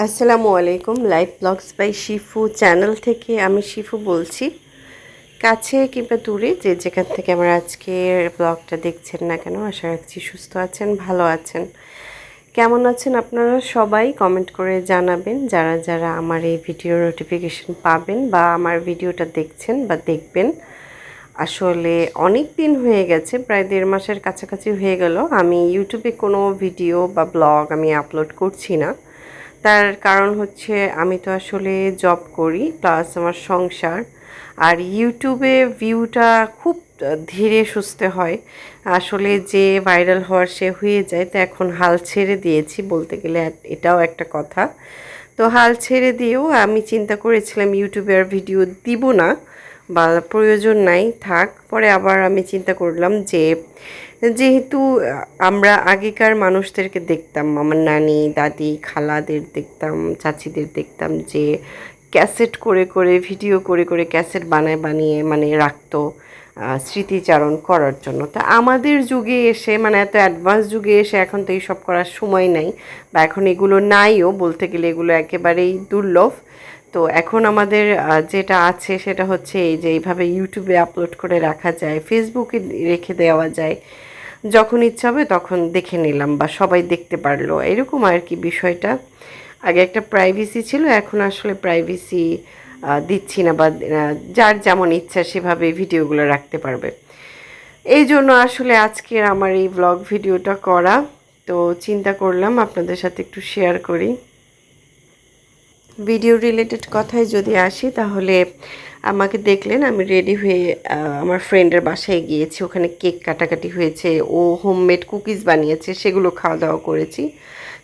আসসালামু আলাইকুম। Live blogs by Shifu channel থেকে আমি শিফু বলছি। কাছে কিংবা দূরে যে যেখান থেকে আমার আজকের ব্লগটা দেখছেন না কেন, আশা রাখছি সুস্থ আছেন, ভালো আছেন। কেমন আছেন আপনারা সবাই কমেন্ট করে জানাবেন। যারা যারা আমার এই ভিডিওর নোটিফিকেশন পাবেন বা আমার ভিডিওটা দেখছেন বা দেখবেন। আসলে অনেক দিন হয়ে গেছে, প্রায় 1.5 মাসের কাছাকাছি হয়ে গেল আমি ইউটিউবে কোনো ভিডিও বা ব্লগ আমি আপলোড করছি না। তার কারণ হচ্ছে আমি তো আসলে জব করি প্লাস আমার সংসার, আর ইউটিউবে ভিউটা খুব ধীরে সুস্থে হয়। আসলে যে ভাইরাল হওয়ার সে হয়ে যায়, তো এখন হাল ছেড়ে দিয়েছি বলতে গেলে, এটাও একটা কথা। তো হাল ছেড়ে দিয়েও আমি চিন্তা করেছিলাম ইউটিউবে আর ভিডিও দিব না বা প্রয়োজন নাই, থাক। পরে আবার আমি চিন্তা করলাম যে যেহেতু আমরা আগেকার মানুষদেরকে দেখতাম, আমার নানি দাদি খালাদের দেখতাম, চাচিদের দেখতাম যে ক্যাসেট করে করে ভিডিও করে করে ক্যাসেট বানিয়ে মানে রাখতো স্মৃতিচারণ করার জন্য। তা আমাদের যুগে এসে মানে এত অ্যাডভান্স যুগে এসে এখন তো এইসব করার সময় নাই, বা এখন এগুলো নাইও বলতে গেলে, এগুলো একেবারেই দুর্লভ। তো এখন আমাদের যেটা আছে সেটা হচ্ছে এই যে এইভাবে ইউটিউবে আপলোড করে রাখা যায়, ফেসবুকে রেখে দেওয়া যায়, যখন ইচ্ছা হবে তখন দেখে নিলাম বা সবাই দেখতে পারলো, এরকম আর কি বিষয়টা। আগে একটা প্রাইভেসি ছিল, এখন আসলে প্রাইভেসি দিচ্ছি না, বা যার যেমন ইচ্ছা সেভাবে ভিডিওগুলো রাখতে পারবে। এই জন্য আসলে আজকের আমার এই ব্লগ ভিডিওটা করা। তো চিন্তা করলাম আপনাদের সাথে একটু শেয়ার করি। ভিডিও রিলেটেড কথায় যদি আসি, তাহলে আমাকে দেখলেন আমি রেডি হয়ে আমার ফ্রেন্ডের বাসায় গিয়েছি, ওখানে কেক কাটাকাটি হয়েছে, ও হোমমেড কুকিজ বানিয়েছে, সেগুলো খাওয়া দাওয়া করেছি।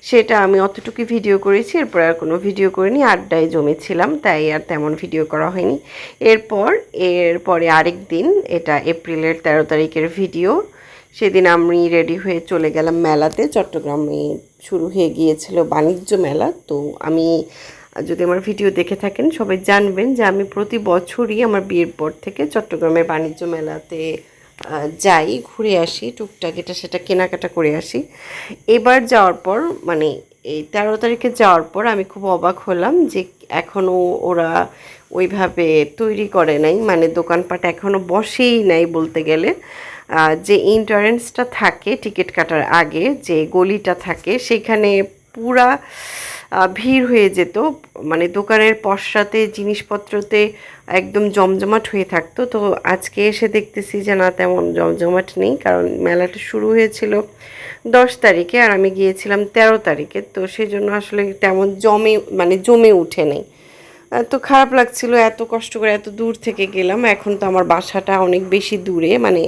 সেটা আমি অতটুকু ভিডিও করেছি, এরপর আর কোনো ভিডিও করিনি, আড্ডায় জমেছিলাম, তাই আর তেমন ভিডিও করা হয়নি। এরপরে আরেক দিন, এটা এপ্রিলের 13 তারিখের ভিডিও। সেদিন আমি রেডি হয়ে চলে গেলাম মেলাতে, চট্টগ্রামে শুরু হয়ে গিয়েছিল বাণিজ্য মেলা। তো আমি, যদি আমার ভিডিও দেখে থাকেন সবাই জানবেন যে আমি প্রতি বছরই আমার বিয়ের পর থেকে চট্টগ্রামের বাণিজ্য মেলাতে যাই, ঘুরে আসি, টুকটাক এটা সেটা কেনাকাটা করে আসি। এবার যাওয়ার পর মানে এই 13 তারিখে যাওয়ার পর আমি খুব অবাক হলাম যে এখনও ওরা ওইভাবে তৈরি করে নাই, মানে দোকানপাট এখনও বসেই নাই বলতে গেলে। যে এন্ট্রান্সটা থাকে টিকিট কাটার আগে, যে গলিটা থাকে, সেখানে পুরা ভিড় হয়ে যেত, মানে দোকানের পশ্চাতে জিনিসপত্রতে একদম জমজমাট হয়ে থাকতো। তো আজকে এসে দেখতেছি যে না, তেমন জমজমাট নেই, কারণ মেলাটা শুরু হয়েছিল 10 তারিখে আর আমি গিয়েছিলাম 13 তারিখে। তো সেই জন্য আসলে তেমন জমে উঠে নেই। তো খারাপ লাগছিল, এত কষ্ট করে এত দূর থেকে গেলাম, এখন তো আমার বাসাটা অনেক বেশি দূরে, মানে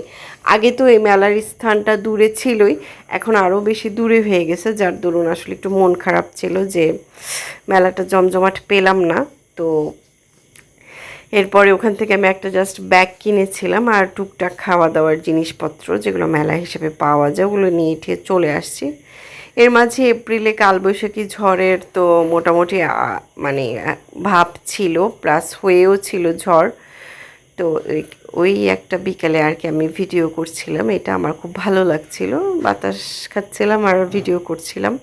আগে তো এই মেলার স্থানটা দূরে ছিলই, এখন আরও বেশি দূরে হয়ে গেছে, যার দরুন আসলে একটু মন খারাপ ছিল যে মেলাটা জমজমাট পেলাম না। তো এরপরে ওখান থেকে আমি একটা জাস্ট ব্যাগ কিনেছিলাম আর টুকটাক খাওয়া দাওয়ার জিনিসপত্র যেগুলো মেলা হিসেবে পাওয়া যায়, ওগুলো নিয়ে ঠিয়ে চলে আসছি। এর মাঝে এপ্রিলে কালবৈশাখী ঝড়ের তো মোটামুটি মানে ভাব ছিল, প্লাস হয়েও ছিল ঝড়। তো ওই একটা বিকেলে আর কি আমি ভিডিও করছিলাম, এটা আমার খুব ভালো লাগছিল, বাতাস খাচ্ছিলাম আর ভিডিও করছিলাম।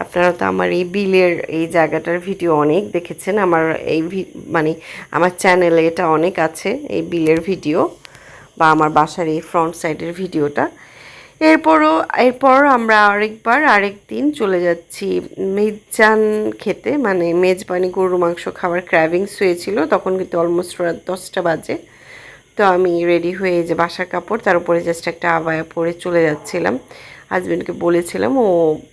আপনারা তো আমার এই বিলের এই জায়গাটার ভিডিও অনেক দেখেছেন, আমার এই মানে আমার চ্যানেলে এটা অনেক আছে, এই বিলের ভিডিও বা আমার বাসার এই ফ্রন্ট সাইডের ভিডিওটা। এরপর আমরা আরেক দিন চলে যাচ্ছি মেজবান খেতে, মানে মেজবানি গরু মাংস খাবার ক্র্যাভিংস হয়েছিল, তখন কিন্তু অলমোস্ট রাত 10টা বাজে। তো আমি রেডি হয়ে যে বাসার কাপড়, তার উপরে জাস্ট একটা আবায়া পরে চলে যাচ্ছিলাম। হাজব্যান্ডকে বলেছিলাম, ও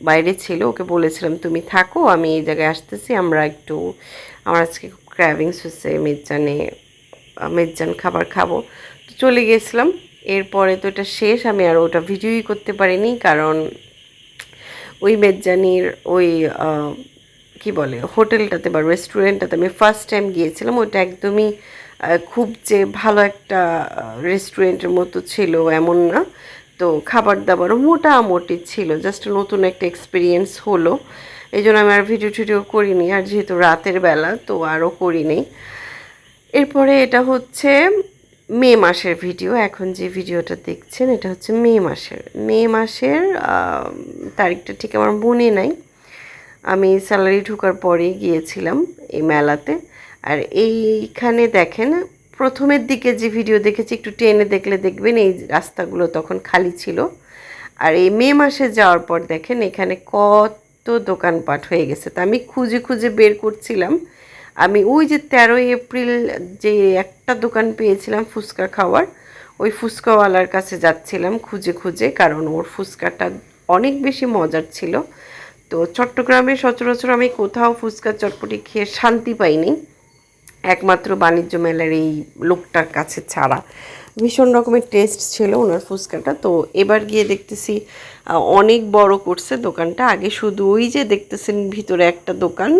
বাইরে ছিল, ওকে বলেছিলাম তুমি থাকো, আমি এই জায়গায় আসতেছি, আমার আজকে ক্র্যাভিংস হচ্ছে, মেজবান খাবার খাবো। তো চলে গিয়েছিলাম। এরপরে তো এটা শেষ, আমি আর ওটা ভিডিওই করতে পারিনি, কারণ ওই মেজবানির ওই কি বলে হোটেলটাতে বা রেস্টুরেন্টটাতে আমি ফার্স্ট টাইম গিয়েছিলাম, ওইটা একদমই খুব যে ভালো একটা রেস্টুরেন্টের মতো ছিল এমন না। তো খাবার দাবারও মোটামুটি ছিল, জাস্ট নতুন একটা এক্সপিরিয়েন্স হলো। এই জন্য আমি আর ভিডিও টিডিও করিনি, আর যেহেতু রাতের বেলা তো আরও করিনি। এরপরে এটা হচ্ছে মে মাসের ভিডিও, এখন যে ভিডিওটা দেখছেন এটা হচ্ছে মে মাসের তারিখটা ঠিক আমার মনে নাই। আমি স্যালারি ঢোকার পরেই গিয়েছিলাম এই মেলাতে। আর এইখানে দেখেন প্রথমের দিকে যে ভিডিও দেখেছি একটু টেনে দেখলে দেখবেন এই রাস্তাগুলো তখন খালি ছিল। আর এই মে মাসে যাওয়ার পর দেখেন এখানে কত দোকানপাট হয়ে গেছে। তা আমি খুঁজে খুঁজে বের করছিলাম। আমি ওই যে 13 এপ্রিল যে একটা দোকান পেয়েছিলাম ফুচকা খাওয়ার, ওই ফুচকাওয়ালার কাছে যাচ্ছিলাম খুঁজে খুঁজে, কারণ ওর ফুচকাটা অনেক বেশি মজার ছিল। তো চট্টগ্রামে সচরাচর আমি কোথাও ফুচকা চটপটি খেয়ে শান্তি পাইনি, একমাত্র বাণিজ্য মেলার এই লোকটার কাছে ছাড়া। ভীষণ রকমের টেস্ট ছিল ওনার ফুচকাটা। তো এবার গিয়ে দেখতেছি অনেক বড় করছে দোকানটা। আগে শুধু ওই যে দেখতেছেন ভিতরে একটা দোকান,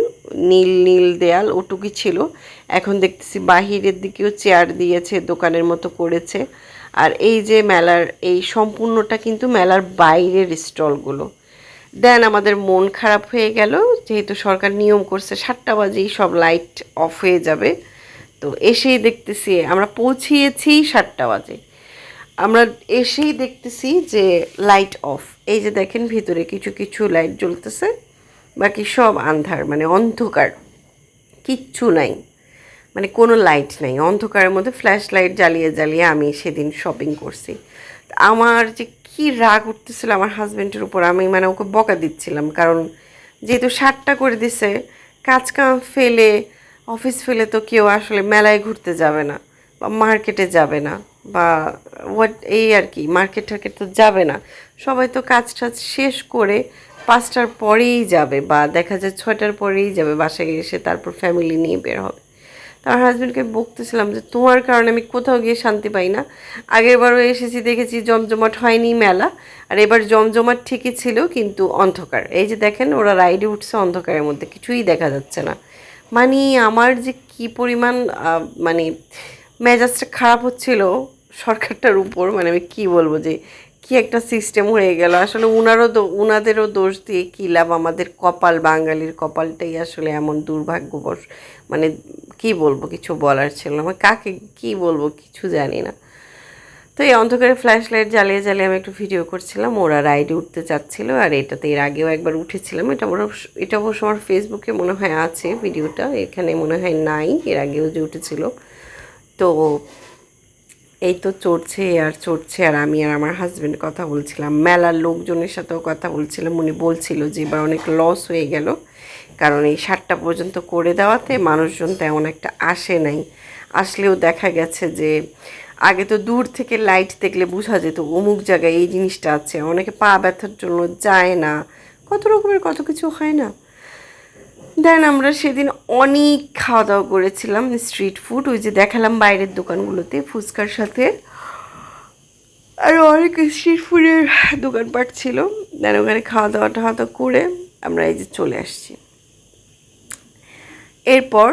নীল নীল দেয়াল, ওটুকুই ছিল। এখন দেখতেছি বাহিরের দিকেও চেয়ার দিয়েছে, দোকানের মতো করেছে। আর এই যে মেলার এই সম্পূর্ণটা কিন্তু মেলার বাইরের স্টলগুলো। দেন আমাদের মন খারাপ হয়ে গেল, যেহেতু সরকার নিয়ম করছে 7টা বাজেই সব লাইট অফ হয়ে যাবে। তো এসেই দেখতেছি আমরা পৌঁছিয়েছি 7টা বাজে, আমরা এসেই দেখতেছি যে লাইট অফ। এই যে দেখেন ভিতরে কিছু কিছু লাইট জ্বলতেছে, বাকি সব আন্ধার, মানে অন্ধকার, কিচ্ছু নাই, মানে কোনো লাইট নাই। অন্ধকারের মধ্যে ফ্ল্যাশ লাইট জ্বালিয়ে জ্বালিয়ে আমি সেদিন শপিং করছি। আমার যে কি রাগ উঠতেছিল আমার হাজব্যান্ডের উপর, আমি মানে ওকে বকা দিচ্ছিলাম, কারণ যেহেতু 7টা করে দিছে, কাজ কাম ফেলে, অফিস ফেলে তো কেউ আসলে মেলায় ঘুরতে যাবে না বা মার্কেটে যাবে না, বা এই আর কি, মার্কেট টার্কেট তো যাবে না। সবাই তো কাজ টাজ শেষ করে 5টার পরেই যাবে, বা দেখা যায় 6টার পরেই যাবে বাসায় এসে, তারপর ফ্যামিলি নিয়ে বের হবে। আমার হাজব্যান্ডকে বকতেছিলাম যে তোমার কারণে আমি কোথাও গিয়ে শান্তি পাই না। আগেরবারও এসেছি, দেখেছি জমজমাট হয়নি মেলা, আর এবার জমজমাট ঠিকই ছিল কিন্তু অন্ধকার। এই যে দেখেন ওরা রাইডে উঠছে অন্ধকারের মধ্যে, কিছুই দেখা যাচ্ছে না। মানে আমার যে কি পরিমাণ মানে মেজাজটা খারাপ হচ্ছিল সরকারটার উপর, মানে আমি কি বলবো যে কি একটা সিস্টেম হয়ে গেল। আসলে উনাদেরও দোষ দিয়ে কী লাভ, আমাদের কপাল, বাঙালির কপালটাই আসলে এমন দুর্ভাগ্যবশ। মানে কি বলবো, কিছু বলার ছিল না, আমি কাকে কি বলবো কিছু জানি না। তো এই অন্ধকারে ফ্ল্যাশ লাইট জ্বালিয়ে জ্বালিয়ে আমি একটু ভিডিও করছিলাম। ওরা রাইডে উঠতে চাচ্ছিলো, আর এটাতে এর আগেও একবার উঠেছিলাম। এটা অবশ্য আমার ফেসবুকে মনে হয় আছে ভিডিওটা, এখানে মনে হয় নাই, এর আগেও যে উঠেছিল। তো এই তো চড়ছে আর চড়ছে, আর আমি আর আমার হাজব্যান্ড কথা বলছিলাম, মেলার লোকজনের সাথেও কথা বলছিলাম। উনি বলছিল যে এবার অনেক লস হয়ে গেল, কারণ এই 7টা পর্যন্ত করে দেওয়াতে মানুষজন তেমন একটা আসে নাই। আসলেও দেখা গেছে যে আগে তো দূর থেকে লাইট দেখলে বোঝা যেত অমুক জায়গায় এই জিনিসটা আছে, অনেকে পা ব্যথার জন্য যায় না, কত রকমের কত কিছু হয় না। দেন আমরা সেদিন অনেক খাওয়া দাওয়া করেছিলাম স্ট্রিট ফুড, ওই যে দেখালাম বাইরের দোকানগুলোতে ফুচকার সাথে আরও অনেক স্ট্রিট ফুডের দোকানপাট ছিল। দেন ওখানে খাওয়া দাওয়া করে আমরা এই যে চলে আসছি। এরপর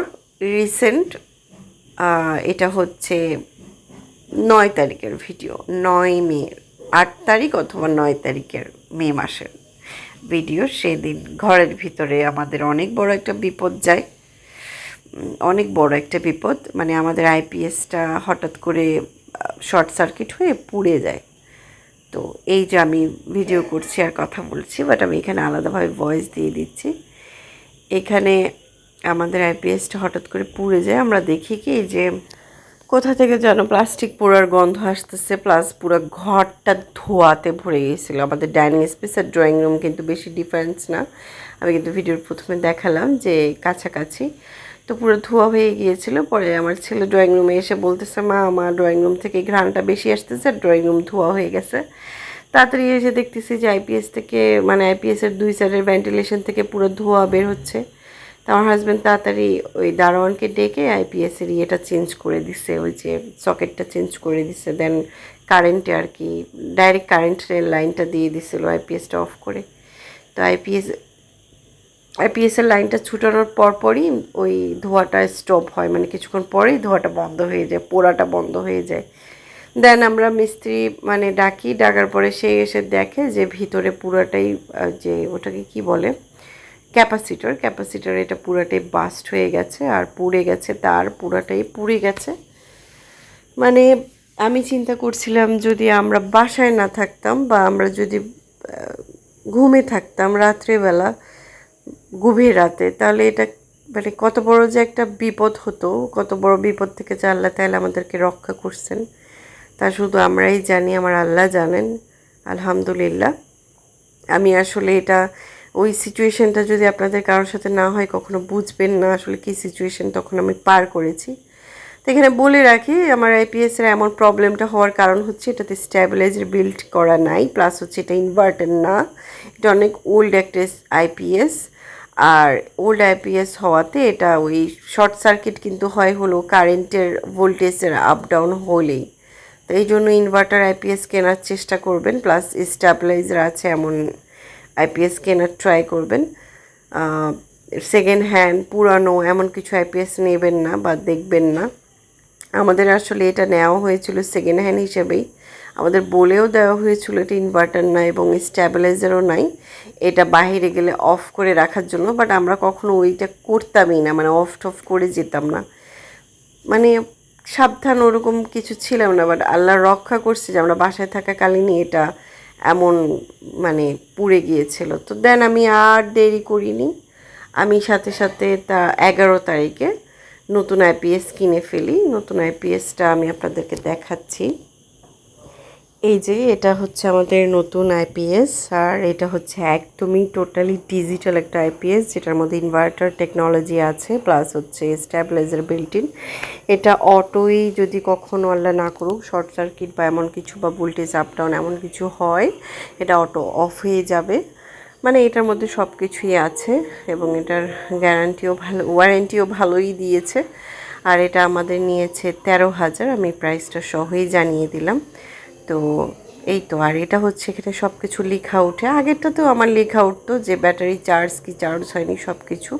রিসেন্ট এটা হচ্ছে 9 তারিখের ভিডিও, 9 মে, 8 তারিখ অথবা 9 তারিখের মে মাসের ভিডিও। সেদিন ঘরের ভিতরে আমাদের অনেক বড় একটা বিপদ যায়, অনেক বড় একটা বিপদ, মানে আমাদের আইপিএসটা হঠাৎ করে শর্ট সার্কিট হয়ে পুড়ে যায়। তো এই যে আমি ভিডিও করছি আর কথা বলছি, বাট আমি এখানে আলাদাভাবে ভয়েস দিয়ে দিচ্ছি। এখানে আমাদের আইপিএসটা হঠাৎ করে পুড়ে যায়। আমরা দেখি কি যে কোথা থেকে যেন প্লাস্টিক পোড়ার গন্ধ আসতেছে, প্লাস পুরো ঘরটা ধোয়াতে ভরে গিয়েছিলো। আমাদের ডাইনিং স্পেস আর ড্রয়িং রুম কিন্তু বেশি ডিফারেন্স না, আমি কিন্তু ভিডিওর প্রথমে দেখালাম যে কাছাকাছি। তো পুরো ধোয়া হয়ে গিয়েছিল। পরে আমার ছেলে ড্রয়িং রুমে এসে বলতেছে, মা আমার ড্রয়িং রুম থেকে ঘ্রাণটা বেশি আসতেছে, আর ড্রয়িং রুম ধোয়া হয়ে গেছে। তাড়াতাড়ি এসে দেখতেছি যে আইপিএস থেকে, মানে আইপিএসের 2 সাইডের ভেন্টিলেশন থেকে পুরো ধোয়া বের হচ্ছে। তো আমার হাজব্যান্ড তাড়াতাড়ি ওই দারোয়ানকে ডেকে আইপিএসের ইয়েটা চেঞ্জ করে দিছে, ওই যে সকেটটা চেঞ্জ করে দিছে। দেন কারেন্টে আর কি ডাইরেক্ট কারেন্টের লাইনটা দিয়ে দিছিলো আইপিএসটা অফ করে। তো আইপিএসের লাইনটা ছুটানোর পরপরই ওই ধোঁয়াটা স্টপ হয়, মানে কিছুক্ষণ পরেই ধোঁয়াটা বন্ধ হয়ে যায়, পোড়াটা বন্ধ হয়ে যায়। দেন আমরা মিস্ত্রি মানে ডাকার পরে সে এসে দেখে যে ভিতরে পুরাটাই যে ওটাকে কি বলে ক্যাপাসিটর এটা পুরাটাই বাস্ট হয়ে গেছে, আর পুড়ে গেছে, তার পুরাটাই পুড়ে গেছে। মানে আমি চিন্তা করছিলাম যদি আমরা বাসায় না থাকতাম, বা আমরা যদি ঘুমে থাকতাম রাত্রেবেলা, গভীর রাতে, তাহলে এটা মানে কত বড় যে একটা বিপদ হতো, কত বড় বিপদ থেকে যে আল্লাহ তাআলা আমাদেরকে রক্ষা করছেন তা শুধু আমরাই জানি, আমার আল্লাহ জানেন। আলহামদুলিল্লাহ। আমি আসলে এটা ওই সিচুয়েশনটা যদি আপনাদের কারোর সাথে না হয় কখনো বুঝবেন না আসলে কী সিচুয়েশন তখন আমি পার করেছি। তো এখানে বলে রাখি, আমার আইপিএসের এমন প্রবলেমটা হওয়ার কারণ হচ্ছে এটাতে স্ট্যাবিলাইজার বিল্ড করা নাই, প্লাস হচ্ছে এটা ইনভার্টার না, এটা অনেক ওল্ড একটা আইপিএস। আর ওল্ড আইপিএস হওয়াতে এটা ওই শর্ট সার্কিট কিন্তু হয় হলো কারেন্টের ভোল্টেজের আপ ডাউন হলেই। তো এই জন্য ইনভার্টার আইপিএস কেনার চেষ্টা করবেন, প্লাস স্ট্যাবিলাইজার আছে এমন আইপিএস কেনার ট্রাই করবেন। সেকেন্ড হ্যান্ড পুরানো এমন কিছু আইপিএস নেবেন না বা দেখবেন না। আমাদের আসলে এটা নেওয়া হয়েছিল সেকেন্ড হ্যান্ড হিসেবেই, আমাদের বলেও দেওয়া হয়েছিল এটা ইনভার্টার নাই এবং স্ট্যাবিলাইজারও নাই, এটা বাইরে গেলে অফ করে রাখার জন্য। বাট আমরা কখনো ওইটা করতামই না, মানে অফ টফ করে যেতাম না, মানে সাবধান ওরকম কিছু ছিলাম না। বাট আল্লাহ রক্ষা করছে যে আমরা বাসায় থাকাকালীনই এটা এমন মানে পুড়ে গিয়েছিল। তো দেন আমি আর দেরি করিনি, আমি সাথে সাথে তা 11 তারিখে নতুন আইপিএস কিনে ফেলি। নতুন আইপিএসটা আমি আপনাদেরকে দেখাচ্ছি। এই যে এটা হচ্ছে আমাদের নতুন আইপিএস, আর এটা হচ্ছে একদমই টোটালি ডিজিটাল একটা আইপিএস যেটার মধ্যে ইনভার্টার টেকনোলজি আছে, প্লাস হচ্ছে স্ট্যাবিলাইজার বিল্ট ইন। এটা অটোই যদি কখনো আল্লাহ না করুক শর্ট সার্কিট বা এমন কিছু বা ভোল্টেজ আপ ডাউন এমন কিছু হয়, এটা অটো অফ হয়ে যাবে। মানে এটার মধ্যে সব কিছুই আছে এবং এটার গ্যারান্টিও ভালো, ওয়ারেন্টিও ভালোই দিয়েছে। আর এটা আমাদের নিয়েছে 13,000, আমি প্রাইসটা সহই জানিয়ে দিলাম। তো এই তো, আর এটা হচ্ছে এখানে সব কিছু লেখা ওঠে, আগেরটাতেও আমার লেখা উঠতো যে ব্যাটারি চার্জ কি চার্জ হয়নি সব কিছু,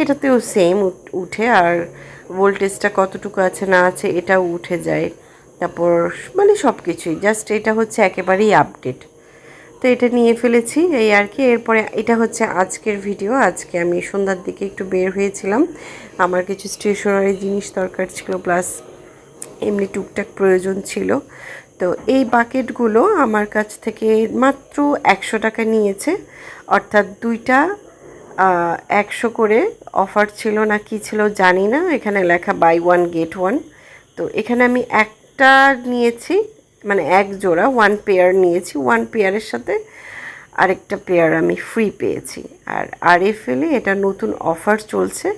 এটাতেও সেম উঠে। আর ভোল্টেজটা কতটুকু আছে না আছে এটাও উঠে যায়। তারপর মানে সব কিছুই জাস্ট এটা হচ্ছে একেবারেই আপডেট। তো এটা নিয়ে ফেলেছি এই আর কি। এরপরে এটা হচ্ছে আজকের ভিডিও। আজকে আমি সন্ধ্যার দিকে একটু বের হয়েছিলাম, আমার কিছু স্টেশনারি জিনিস দরকার ছিল, প্লাস এমনি টুকটাক প্রয়োজন ছিল। তো এই বাকেটগুলো আমার কাছ থেকে মাত্র 100 টাকা নিয়েছে, অর্থাৎ দুইটা 100 করে অফার ছিল না কি ছিল জানি না, এখানে লেখা বাই ওয়ান গেট ওয়ান। তো এখানে আমি একটা নিয়েছি, মানে এক জোড়া ওয়ান পেয়ার নিয়েছি, ওয়ান পেয়ারের সাথে আরেকটা পেয়ার আমি ফ্রি পেয়েছি। আর আরএফএলে এটা নতুন অফার চলছে,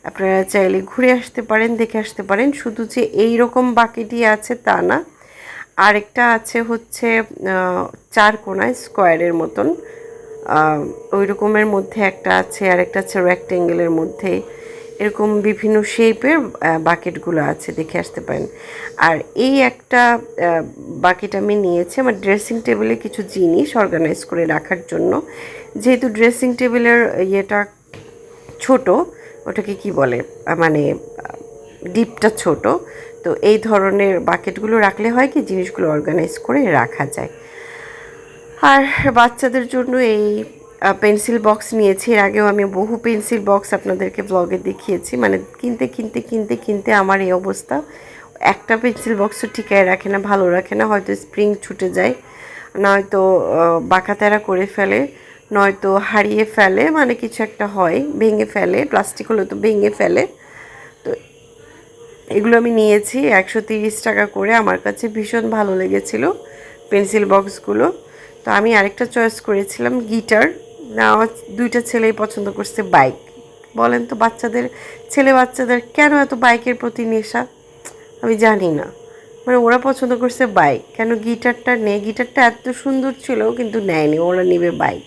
আপনারা চাইলে ঘুরে আসতে পারেন, দেখে আসতে পারেন। শুধু যে এই রকম বাকেটই আছে তা না, আরেকটা আছে হচ্ছে 4 কোণায় স্কোয়ারের মতন, ওই রকমের মধ্যে একটা আছে, আরেকটা আছে রেক্ট্যাঙ্গেলের মধ্যে, এরকম বিভিন্ন শেপের বাকেটগুলো আছে, দেখে আসতে পারেন। আর এই একটা বাকেট আমি নিয়েছি আমার ড্রেসিং টেবিলে কিছু জিনিস অর্গানাইজ করে রাখার জন্য, যেহেতু ড্রেসিং টেবিলের ইয়েটা ছোট, ওটাকে কি বলে মানে ডিপটা ছোট, তো এই ধরনের বাকেটগুলো রাখলে হয় কি জিনিসগুলো অর্গানাইজ করে রাখা যায়। আর বাচ্চাদের জন্য এই পেন্সিল বক্স নিয়েছি, এর আগেও আমি বহু পেন্সিল বক্স আপনাদেরকে ব্লগে দেখিয়েছি, মানে কিনতে কিনতে কিনতে কিনতে আমার এই অবস্থা। একটা পেন্সিল বক্সও ঠিকায় রাখে না, ভালো রাখে না, হয়তো স্প্রিং ছুটে যায়, নয়তো বাঁকাতেরা করে ফেলে, নয়তো হারিয়ে ফেলে, মানে কিছু একটা হয়, ভেঙে ফেলে, প্লাস্টিক হলে তো ভেঙে ফেলে। তো এগুলো আমি নিয়েছি 130 টাকা করে, আমার কাছে ভীষণ ভালো লেগেছিল পেন্সিল বক্সগুলো। তো আমি আরেকটা চয়েস করেছিলাম গিটার, না আমার দুইটা ছেলেই পছন্দ করছে বাইক। বলেন তো বাচ্চাদের, ছেলে বাচ্চাদের কেন এত বাইকের প্রতি নেশা আমি জানি না, মানে ওরা পছন্দ করছে বাইক, কেন গিটারটা নেই? গিটারটা এত সুন্দর ছিল কিন্তু নেয়নি, ওরা নেবে বাইক।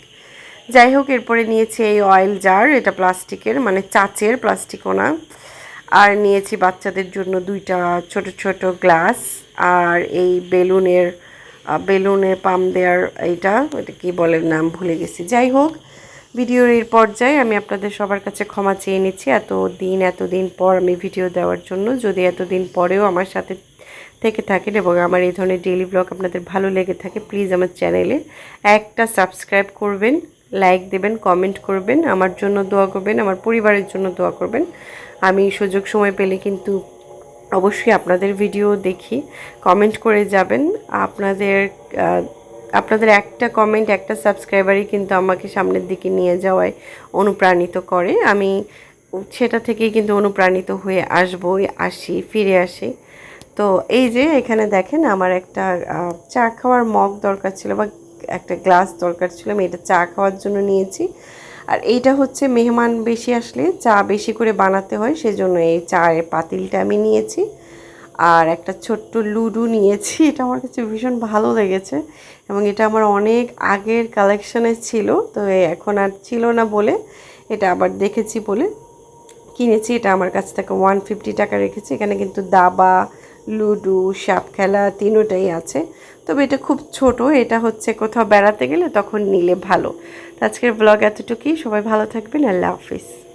যাই হোক, এরপরে নিয়েছি এই অয়েল জার, এটা প্লাস্টিকের, মানে চাচের, প্লাস্টিকও না। আর নিয়েছি বাচ্চাদের জন্য দুইটা ছোট ছোট গ্লাস, আর এই বেলুনের পাম দেওয়ার এটা কী বলে নাম ভুলে গেছি। যাই হোক, ভিডিওর এই পর্যায়ে আমি আপনাদের সবার কাছে ক্ষমা চেয়ে নিচ্ছি এতদিন পর আমি ভিডিও দেওয়ার জন্য। যদি এতদিন পরেও আমার সাথে থেকে থাকেন এবং আমার এই ধরনের ডেইলি ব্লগ আপনাদের ভালো লেগে থাকে, প্লিজ আমার চ্যানেলে একটা সাবস্ক্রাইব করবেন, লাইক দেবেন, কমেন্ট করবেন, আমার জন্য দোয়া করবেন, আমার পরিবারের জন্য দোয়া করবেন। আমি সুযোগ সময় পেলে কিন্তু অবশ্যই আপনাদের ভিডিও দেখি, কমেন্ট করে যাবেন। আপনাদের আপনাদের একটা কমেন্ট, একটা সাবস্ক্রাইবারই কিন্তু আমাকে সামনের দিকে নিয়ে যাওয়ায় অনুপ্রাণিত করে। আমি সেটা থেকেই কিন্তু অনুপ্রাণিত হয়ে আসি, ফিরে আসি। তো এই যে এখানে দেখেন আমার একটা চা খাওয়ার মগ দরকার ছিল বা একটা গ্লাস দরকার ছিল, আমি এটা চা খাওয়ার জন্য নিয়েছি। আর এইটা হচ্ছে মেহমান বেশি আসলে চা বেশি করে বানাতে হয়, সেজন্য এই চায়ের পাতিলটা আমি নিয়েছি। আর একটা ছোট্ট লুডু নিয়েছি, এটা আমার কাছে ভীষণ ভালো লেগেছে এবং এটা আমার অনেক আগের কালেকশনে ছিল, তো এখন আর ছিল না বলে এটা আবার দেখেছি বলে কিনেছি। এটা আমার কাছ থেকে 150 টাকা রেখেছি। এখানে কিন্তু দাবা, লুডো, সাপ খেলা তিনোটাই আছে, তবে এটা খুব ছোট, এটা হচ্ছে কোথাও বেড়াতে গেলে তখন নিলে ভালো। তো আজকের ব্লগ এতটুকুই, সবাই ভালো থাকবেন, আল্লাহ হাফিজ।